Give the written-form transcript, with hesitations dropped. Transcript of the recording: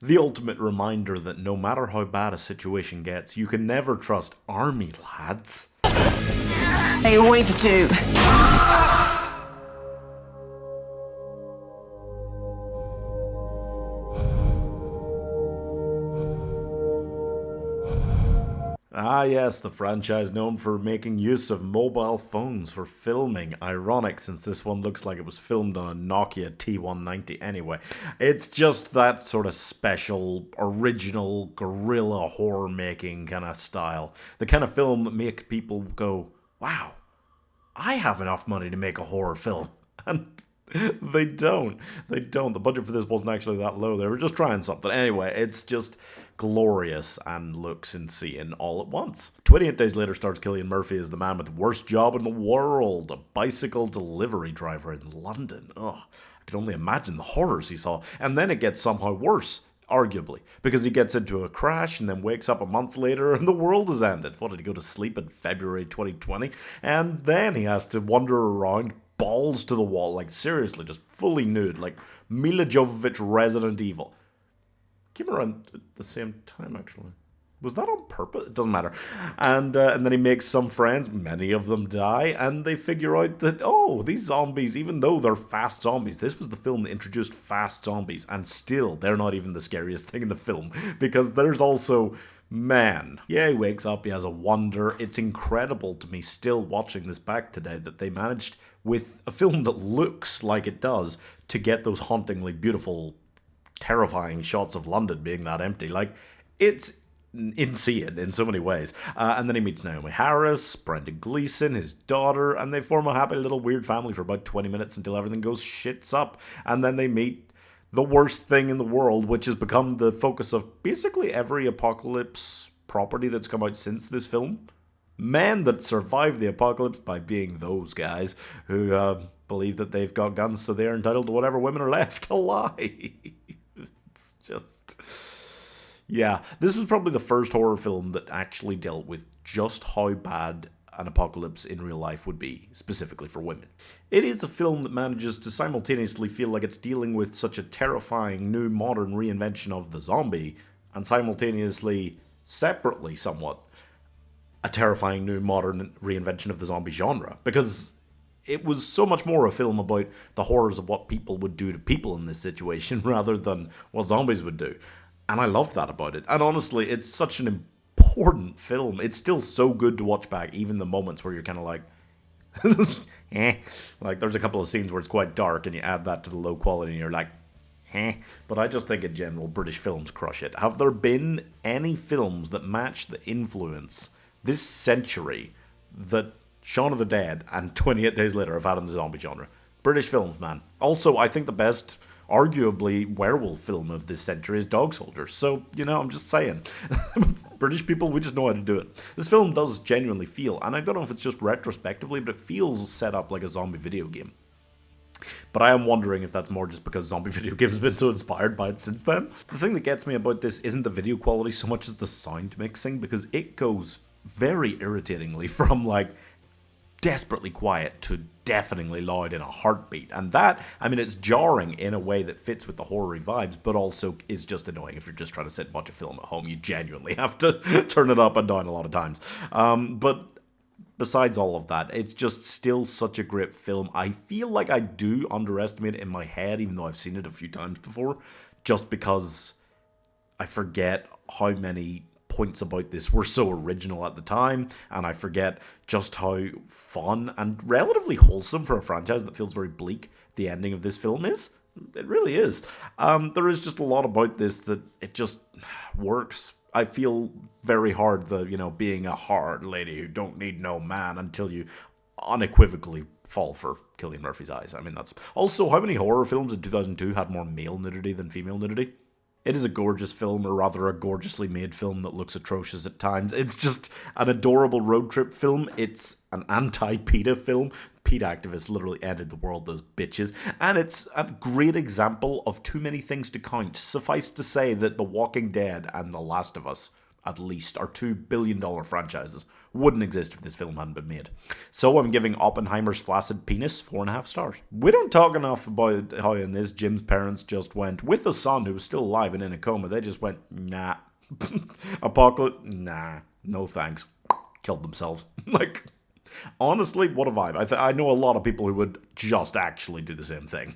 The ultimate reminder that no matter how bad a situation gets, you can never trust army lads. They always do. Ah yes, the franchise known for making use of mobile phones for filming. Ironic, since this one looks like it was filmed on a Nokia T190 anyway. It's just that sort of special, original, guerrilla horror making kind of style. The kind of film that make people go, wow, I have enough money to make a horror film. And they don't. They don't. The budget for this wasn't actually that low. They were just trying something. Anyway, it's just glorious and looks insane all at once. 28 Days Later stars Cillian Murphy as the man with the worst job in the world, a bicycle delivery driver in London. Ugh, I can only imagine the horrors he saw. And then it gets somehow worse, arguably, because he gets into a crash and then wakes up a month later and the world has ended. What, did he go to sleep in February 2020? And then he has to wander around balls to the wall, like seriously, just fully nude, like Mila Jovovich Resident Evil. Came around at the same time, actually. Was that on purpose? It doesn't matter. And then he makes some friends. Many of them die, and they figure out that, oh, these zombies, even though they're fast zombies, this was the film that introduced fast zombies, and still, they're not even the scariest thing in the film, because there's also man. Yeah, he wakes up, he has a wonder. It's incredible to me, still watching this back today, that they managed, with a film that looks like it does, to get those hauntingly beautiful, terrifying shots of London being that empty. Like, it's insane in so many ways. And then he meets Naomi Harris, Brendan Gleeson, his daughter, and they form a happy little weird family for about 20 minutes until everything goes shits up. And then they meet the worst thing in the world, which has become the focus of basically every apocalypse property that's come out since this film. Men that survive the apocalypse by being those guys who believe that they've got guns, so they're entitled to whatever women are left to lie. It's just... yeah, this was probably the first horror film that actually dealt with just how bad an apocalypse in real life would be, specifically for women. It is a film that manages to simultaneously feel like it's dealing with such a terrifying new modern reinvention of the zombie, and simultaneously, separately somewhat, a terrifying new modern reinvention of the zombie genre, because it was so much more a film about the horrors of what people would do to people in this situation rather than what zombies would do. And I loved that about it. And honestly, it's such an important film. It's still so good to watch back, even the moments where you're kind of like, eh. Like, there's a couple of scenes where it's quite dark, and you add that to the low quality, and you're like, eh. But I just think in general, British films crush it. Have there been any films that match the influence this century that Shaun of the Dead and 28 Days Later have had in the zombie genre? British films, man. Also, I think the best, arguably, werewolf film of this century is Dog Soldiers. So, you know, I'm just saying. British people, we just know how to do it. This film does genuinely feel, and I don't know if it's just retrospectively, but it feels set up like a zombie video game. But I am wondering if that's more just because zombie video games have been so inspired by it since then. The thing that gets me about this isn't the video quality so much as the sound mixing, because it goes very irritatingly from, like, desperately quiet to deafeningly loud in a heartbeat. And that, I mean, it's jarring in a way that fits with the horror vibes, but also is just annoying if you're just trying to sit and watch a film at home. You genuinely have to turn it up and down a lot of times. But besides all of that, it's just still such a great film. I feel like I do underestimate it in my head, even though I've seen it a few times before, just because I forget how many points about this were so original at the time, and I forget just how fun and relatively wholesome for a franchise that feels very bleak the ending of this film is. It really is. There is just a lot about this that it just works. I feel very hard being a hard lady who don't need no man until you unequivocally fall for Cillian Murphy's eyes. I mean, that's also how many horror films in 2002 had more male nudity than female nudity. It is a gorgeous film, or rather a gorgeously made film that looks atrocious at times. It's just an adorable road trip film. It's an anti-PETA film. PETA activists literally ended the world, those bitches. And it's a great example of too many things to count. Suffice to say that The Walking Dead and The Last of Us at least, or $2 billion franchises, wouldn't exist if this film hadn't been made. So I'm giving Oppenheimer's flaccid penis 4.5 stars. We don't talk enough about how in this Jim's parents just went, with a son who was still alive and in a coma, they just went, nah. Apocalypse, nah, no thanks. Killed themselves. Like, honestly, what a vibe. I know a lot of people who would just actually do the same thing.